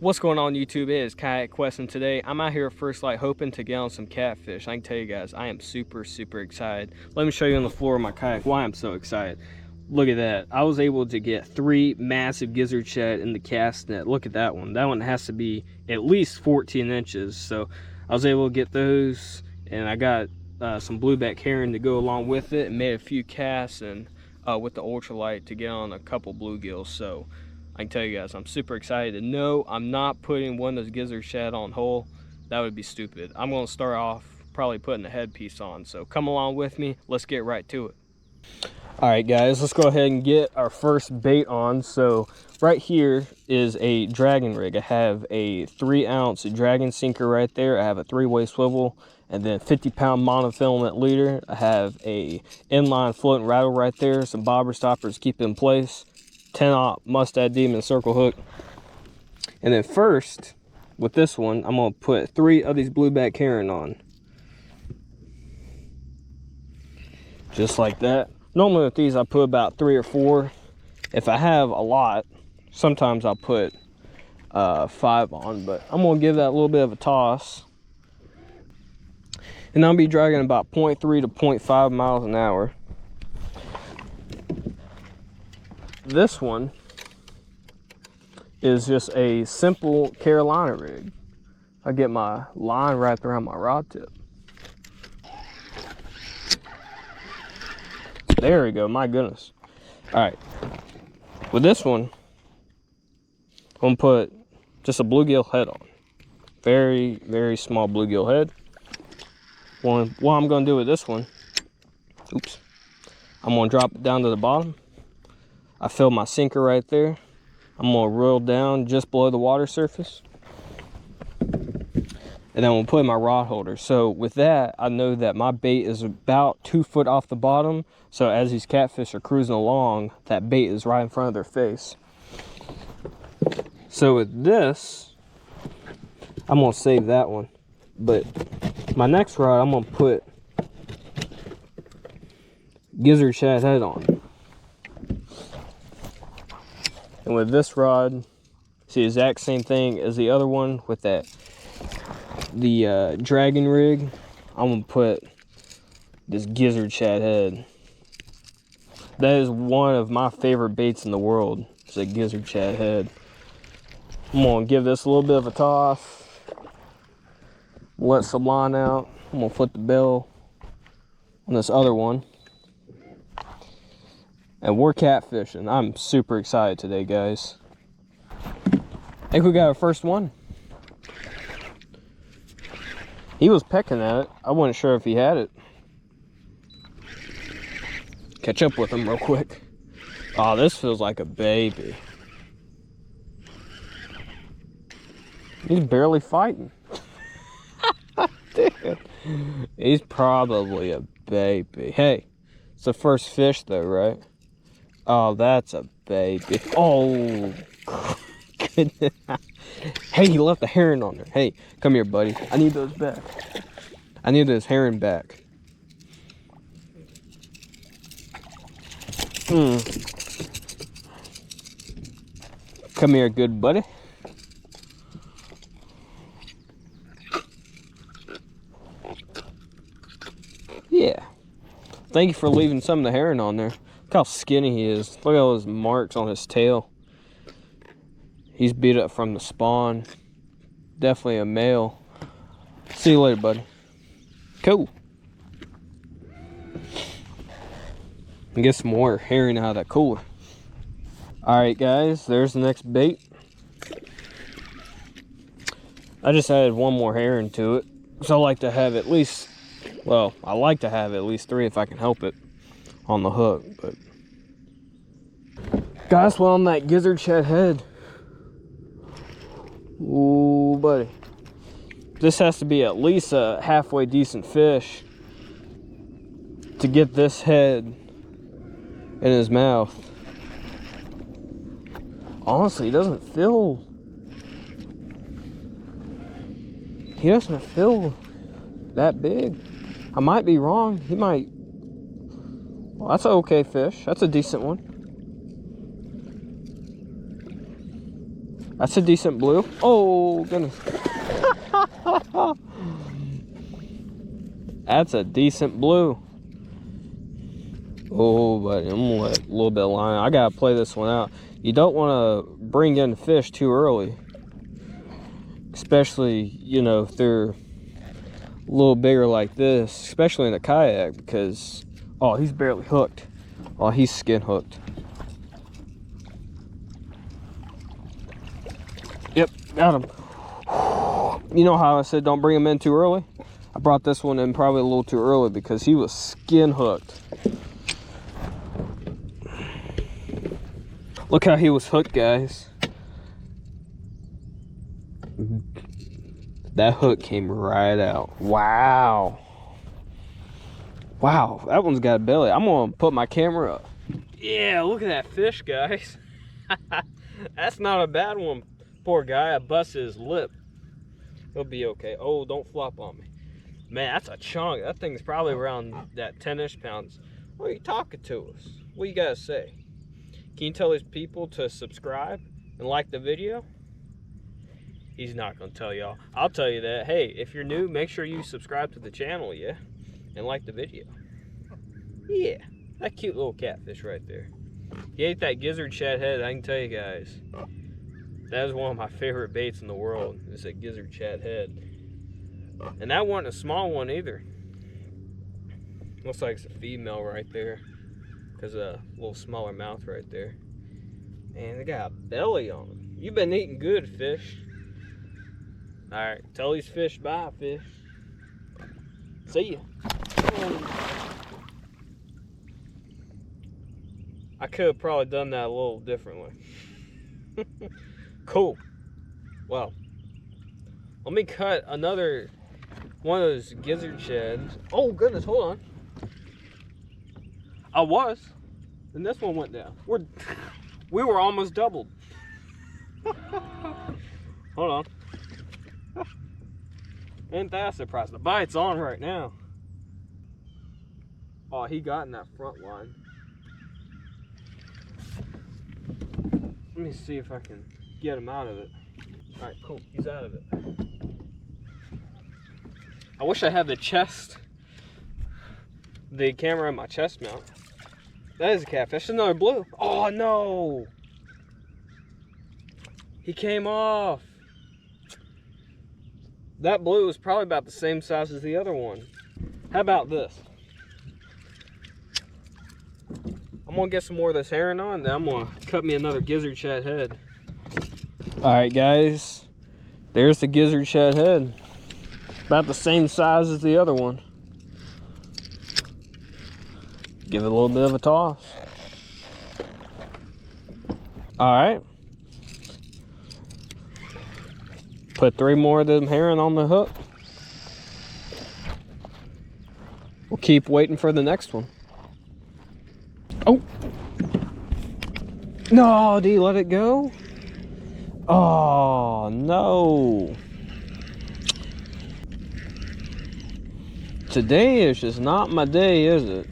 What's going on YouTube? It is Kayak Quest, and today I'm out here at First Light hoping to get on some catfish. I can tell you guys, I am super excited. Let me show you on the floor of my kayak why I'm so excited. Look at that. I was able to get 3 massive gizzard shad in the cast net. Look at that one. That one has to be at least 14 inches. So I was able to get those, and I got some blueback herring to go along with it, and made a few casts and with the ultralight to get on a couple bluegills. So I can tell you guys, I'm super excited. No, I'm not putting one of those gizzard shad on whole. That would be stupid. I'm going to start off probably putting a headpiece on. So come along with me. Let's get right to it. All right, guys, let's go ahead and get our first bait on. So right here is a dragon rig. I have a 3-ounce dragon sinker right there. I have a 3-way swivel and then 50-pound monofilament leader. I have a inline floating rattle right there. Some bobber stoppers to keep it in place. 10-aught Mustad Demon circle hook. And then first, with this one, I'm going to put 3 of these blueback herring on. Just like that. Normally with these, I put about 3 or 4. If I have a lot, sometimes I'll put 5 on, but I'm going to give that a little bit of a toss. And I'll be dragging about 0.3 to 0.5 miles an hour. This one is just a simple Carolina rig. I get my line wrapped around my rod tip. There we go, my goodness. All right, with this one, I'm gonna put just a bluegill head on. Very small bluegill head. What I'm gonna do with this one, I'm gonna drop it down to the bottom. I fill my sinker right there. I'm gonna roll down just below the water surface. And then I'm gonna put in my rod holder. So with that, I know that my bait is about 2 foot off the bottom. So as these catfish are cruising along, that bait is right in front of their face. So with this, I'm gonna save that one. But my next rod, I'm gonna put gizzard shad head on. And with this rod, it's the exact same thing as the other one with the dragon rig. I'm gonna put this gizzard shad head. That is one of my favorite baits in the world. It's a gizzard shad head. I'm gonna give this a little bit of a toss. Let some line out. I'm gonna flip the bill on this other one. And we're catfishing. I'm super excited today, guys. I think we got our first one. He was pecking at it. I wasn't sure if he had it. Catch up with him real quick. Oh, this feels like a baby. He's barely fighting. Dude, he's probably a baby. Hey, it's the first fish though, right? Oh, that's a baby. Oh, goodness. Hey, he left the herring on there. Hey, come here, buddy. I need those back. I need those herring back. Come here, good buddy. Yeah. Thank you for leaving some of the herring on there. Look how skinny he is. Look at all those marks on his tail. He's beat up from the spawn. Definitely a male. See you later, buddy. Cool. And get some more herring out of that cooler. Alright, guys, there's the next bait. I just added one more herring to it. So I like to have at least, well, I like to have at least 3 if I can help it on the hook. But guys, well, on that gizzard shad head. Ooh, buddy. This has to be at least a halfway decent fish to get this head in his mouth. Honestly, he doesn't feel that big. I might be wrong. He might. Well, that's an okay fish. That's a decent one. That's a decent blue. Oh, goodness. That's a decent blue. Oh, buddy, I'm gonna let a little bit of line. I gotta play this one out. You don't want to bring in fish too early, especially, you know, if they're a little bigger like this, especially in a kayak, because, oh, he's barely hooked. Oh, he's skin hooked. Yep, got him. You know how I said don't bring him in too early? I brought this one in probably a little too early because he was skin hooked. Look how he was hooked, guys. That hook came right out. Wow. Wow, that one's got a belly. I'm gonna put my camera up. Yeah, look at that fish, guys. That's not a bad one. Poor guy, I busted his lip. He'll be okay. Oh, don't flop on me. Man, that's a chunk. That thing's probably around that 10-ish pounds. What are you talking to us? What you gotta say? Can you tell these people to subscribe and like the video? He's not gonna tell y'all. I'll tell you that. Hey, if you're new, make sure you subscribe to the channel, yeah? And like the video. Yeah, that cute little catfish right there. He ate that gizzard shad head, I can tell you guys. That is one of my favorite baits in the world, is a gizzard shad head. And that wasn't a small one either. Looks like it's a female right there, because a little smaller mouth right there. Man, they got a belly on them. You've been eating good, fish. Alright, tell these fish bye, fish. See ya. I could have probably done that a little differently. Cool. Well, let me cut another one of those gizzard shads. Oh goodness, hold on. I was, and this one went down. We were almost doubled. Hold on. Ain't that a surprise? The bite's on right now. Oh, he got in that front line. Let me see if I can get him out of it. All right, cool. He's out of it. I wish I had the camera in my chest mount. That is a catfish. Another blue. Oh no! He came off. That blue was probably about the same size as the other one. How about this? I'm gonna get some more of this herring on, then I'm gonna cut me another gizzard shad head. All right, guys, there's the gizzard shad head. About the same size as the other one. Give it a little bit of a toss. All right. Put 3 more of them herring on the hook. We'll keep waiting for the next one. Oh. No, did he let it go? Oh, no. Today is just not my day, is it?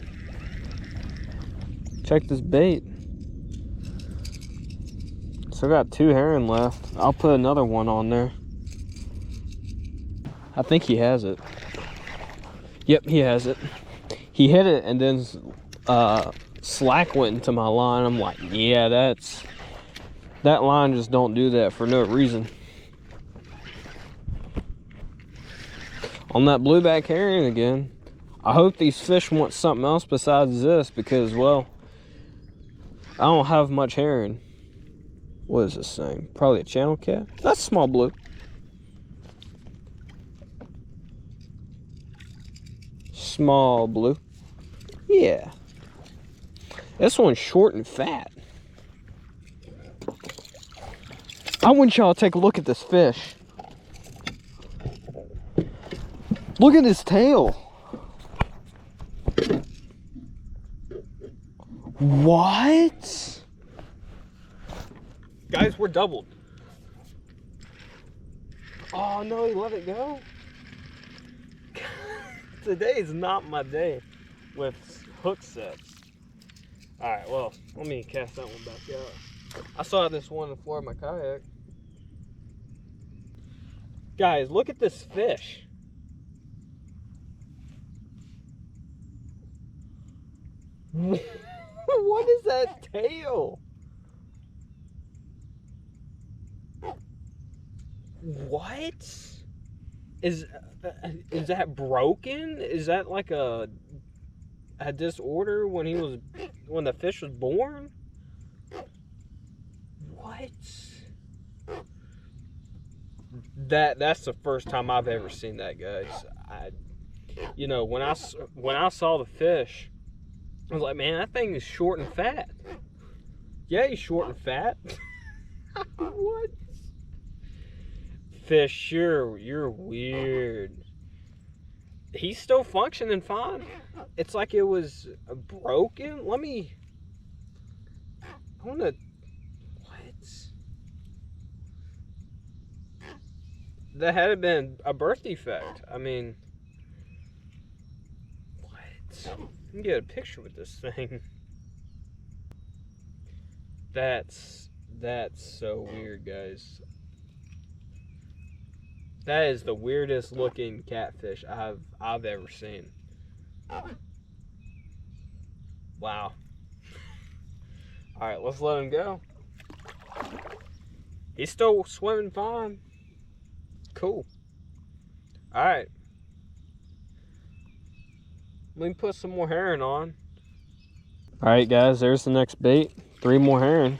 Check this bait. Still got 2 herring left. I'll put another one on there. I think he has it. Yep, he has it. He hit it and then slack went into my line. I'm like, yeah, that line just don't do that for no reason. On that blueback herring again. I hope these fish want something else besides this because, well, I don't have much herring. What is this thing? Probably a channel cat? That's small blue. Small blue. Yeah. This one's short and fat. I want y'all to take a look at this fish. Look at his tail. What? Guys, we're doubled. Oh no, he let it go. Today is not my day with hook sets. Alright, well, let me cast that one back out. I saw this one in the floor of my kayak. Guys, look at this fish. What is that tail? What? Is that broken? Is that like a disorder when the fish was born? What? That's the first time I've ever seen that, guys. You know, when I saw the fish, I was like, man, that thing is short and fat. Yeah, he's short and fat. What? Fish, you're weird. He's still functioning fine. It's like it was broken. I wanna. What? That had been a birth defect. I mean, what? Let me get a picture with this thing. That's so weird, guys. That is the weirdest looking catfish I've ever seen. Wow. All right, let's let him go. He's still swimming fine. Cool. All right. Let me put some more herring on. All right, guys, there's the next bait. 3 more herring.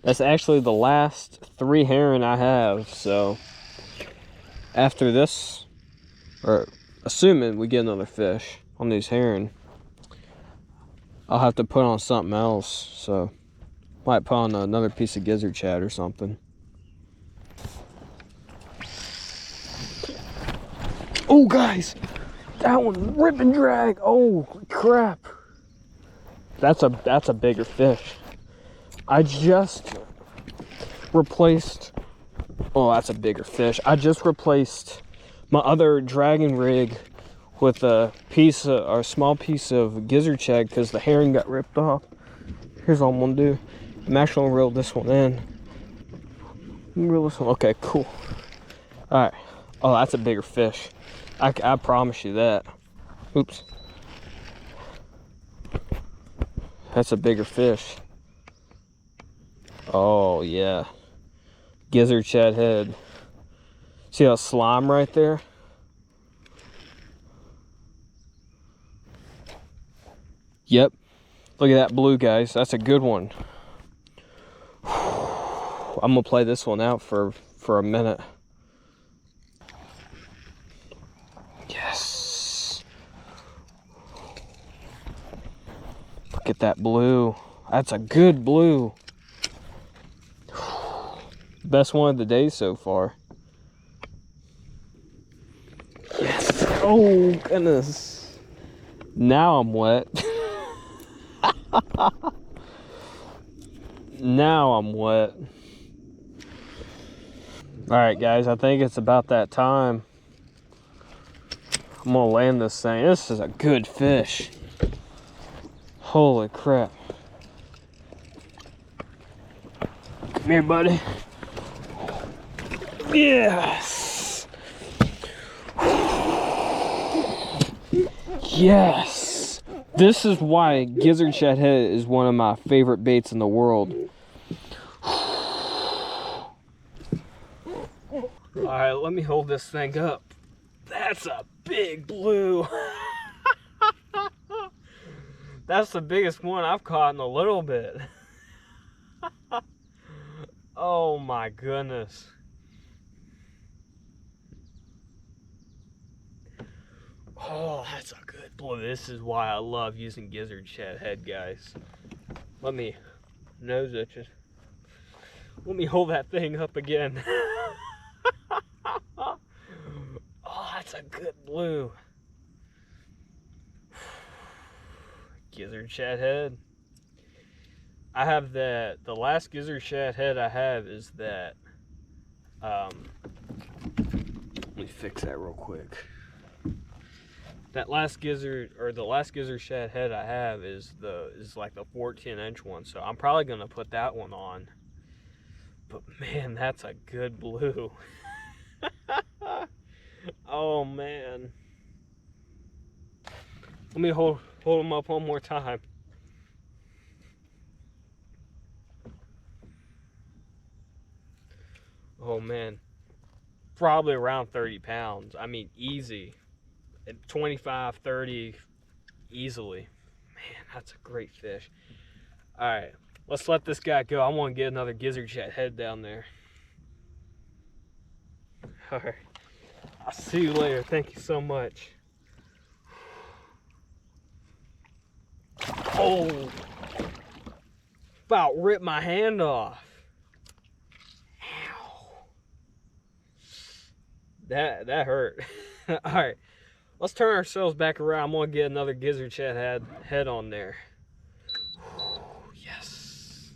That's actually the last 3 herring I have, so after this, or assuming we get another fish on these herring, I'll have to put on something else, so might put on another piece of gizzard shad or something. Oh, guys, that one rip and drag. Oh crap, that's a bigger fish. I just replaced. Oh, that's a bigger fish. I just replaced my other dragon rig with a small piece of gizzard shad because the herring got ripped off. Here's what I'm gonna do. I'm actually gonna reel this one in. Reel this one. Okay, cool. All right. Oh, that's a bigger fish. I promise you that. Oops. That's a bigger fish. Oh yeah. Gizzard shad head. See that slime right there? Yep. Look at that blue, guys. That's a good one. I'm gonna play this one out for a minute. Yes. Look at that blue. That's a good blue. Best one of the day so far. Yes. Oh, goodness. Now I'm wet. Now I'm wet. All right, guys, I think it's about that time. I'm gonna land this thing. This is a good fish. Holy crap. Come here, buddy. Yes. Yes. This is why gizzard shad head is one of my favorite baits in the world. All right, let me hold this thing up. That's a big blue. That's the biggest one I've caught in a little bit. Oh my goodness. Oh, that's a good blue. This is why I love using gizzard shad head, guys. Let me nose itches. Let me hold that thing up again. Oh, that's a good blue. Gizzard shad head. I have the last gizzard shad head I have is that. Let me fix that real quick. The last gizzard shad head I have is like the 14-inch one, so I'm probably gonna put that one on. But man, that's a good blue. Oh man. Let me hold them up one more time. Oh man. Probably around 30 pounds. I mean, easy. At 25, 30, easily. Man, that's a great fish. All right, let's let this guy go. I want to get another gizzard chat head down there. All right, I'll see you later. Thank you so much. Oh, about ripped my hand off. Ow. That hurt. All right, let's turn ourselves back around. I'm gonna get another gizzard chat head on there. Yes.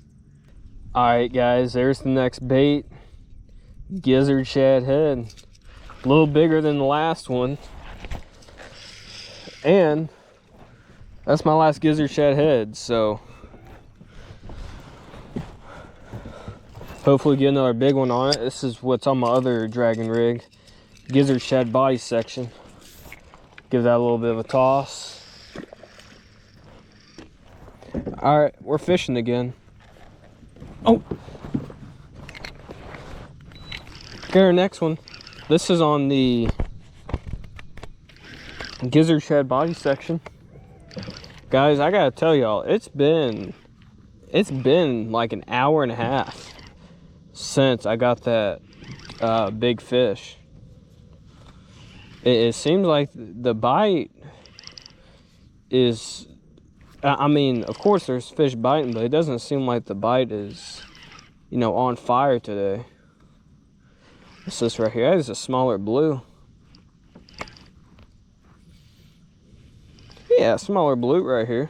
All right, guys, there's the next bait. Gizzard shad head. A little bigger than the last one. And that's my last gizzard shad head, so hopefully get another big one on it. This is what's on my other dragon rig. Gizzard shad body section. Give that a little bit of a toss. All right, we're fishing again. Oh! Okay, our next one. This is on the gizzard shad body section. Guys, I gotta tell y'all, it's been like an hour and a half since I got that big fish. It seems like the bite is, I mean, of course there's fish biting, but it doesn't seem like the bite is, you know, on fire today. What's this right here? That is a smaller blue. Yeah, smaller blue right here.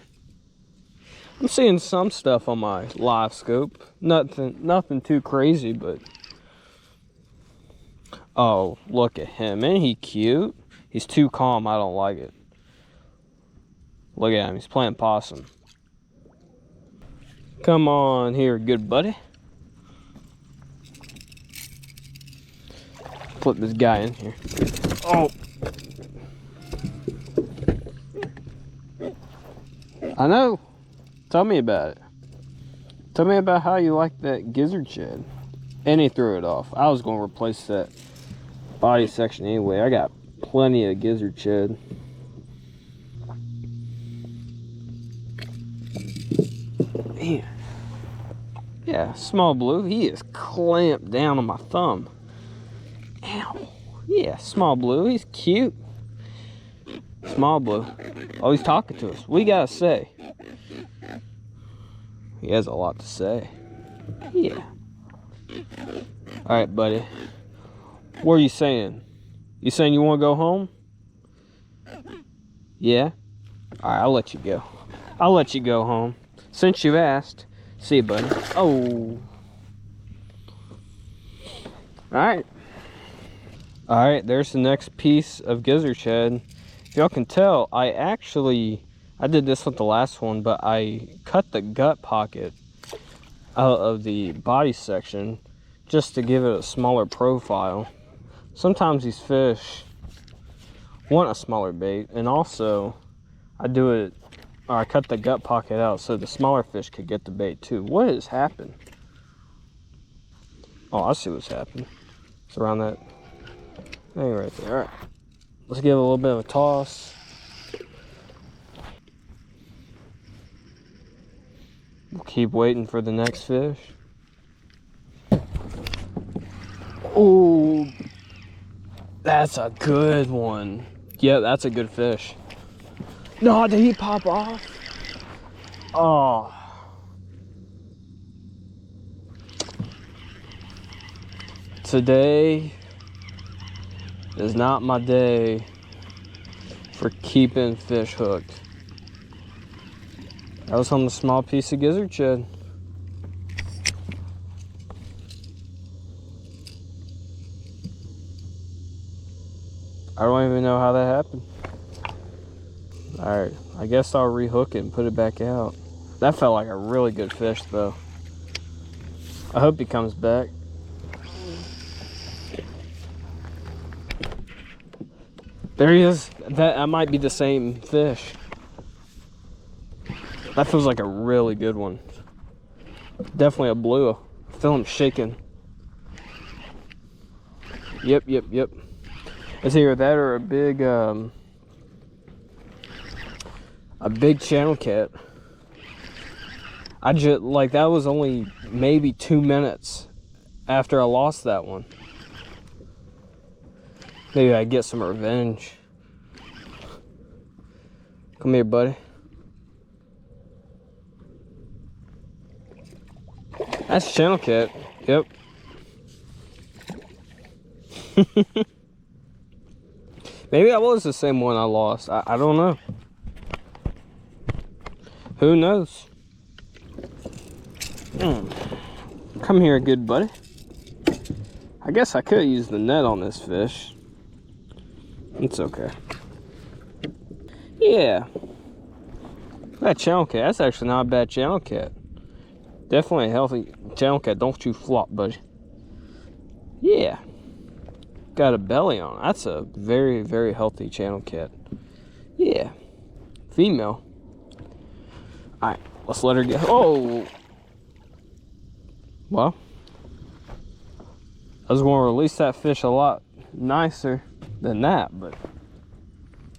I'm seeing some stuff on my live scope. Nothing too crazy, but oh, look at him. Ain't he cute? He's too calm. I don't like it. Look at him. He's playing possum. Come on here, good buddy. Flip this guy in here. Oh. I know. Tell me about it. Tell me about how you like that gizzard shad. And he threw it off. I was going to replace that body section anyway. I got plenty of gizzard shad. Man. Yeah, small blue. He is clamped down on my thumb. Ow. Yeah, small blue. He's cute. Small blue. Oh, he's talking to us. What you gotta say? He has a lot to say. Yeah. Alright, buddy. What are you saying? You saying you want to go home? Yeah? Alright, I'll let you go. I'll let you go home. Since you asked. See you, buddy. Oh. Alright. Alright, there's the next piece of gizzard shad. If y'all can tell, I did this with the last one, but I cut the gut pocket out of the body section just to give it a smaller profile. Sometimes these fish want a smaller bait, and also I cut the gut pocket out so the smaller fish could get the bait too. What has happened? Oh, I see what's happened. It's around that thing right there. All right, let's give it a little bit of a toss. We'll keep waiting for the next fish. Oh, that's a good one. Yeah, that's a good fish. No, did he pop off? Oh. Today is not my day for keeping fish hooked. That was on the small piece of gizzard shad. I don't even know how that happened. Alright, I guess I'll rehook it and put it back out. That felt like a really good fish though. I hope he comes back. There he is. That might be the same fish. That feels like a really good one. Definitely a blue. I feel him shaking. Yep. It's either that or a big channel cat. I just, like, that was only maybe 2 minutes after I lost that one. Maybe I get some revenge. Come here, buddy. That's channel cat. Yep. Maybe that was the same one I lost. I don't know. Who knows? Come here, good buddy. I guess I could use the net on this fish. It's okay. Yeah. That channel cat, that's actually not a bad channel cat. Definitely a healthy channel cat. Don't you flop, buddy. Yeah. Got a belly on. That's a very, very healthy channel cat. Yeah. Female. Alright, let's let her go. Oh! Well, I was going to release that fish a lot nicer than that, but...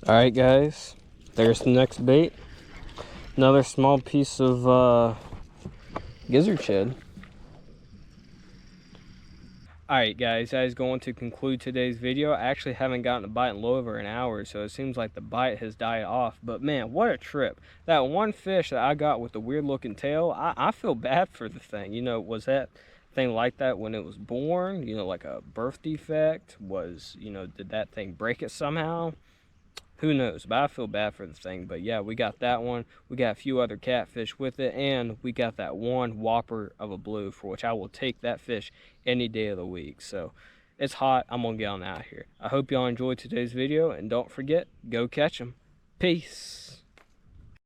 Alright, guys. There's the next bait. Another small piece of gizzard shad. Alright guys, that is going to conclude today's video. I actually haven't gotten a bite in over an hour, so it seems like the bite has died off. But man, what a trip. That one fish that I got with the weird looking tail, I feel bad for the thing. You know, was that thing like that when it was born? You know, like a birth defect? Was, you know, did that thing break it somehow? Who knows, but I feel bad for the thing. But yeah, we got that one. We got a few other catfish with it, and we got that one whopper of a blue, for which I will take that fish any day of the week. So it's hot. I'm gonna get on out of here. I hope y'all enjoyed today's video, and don't forget, go catch them. Peace.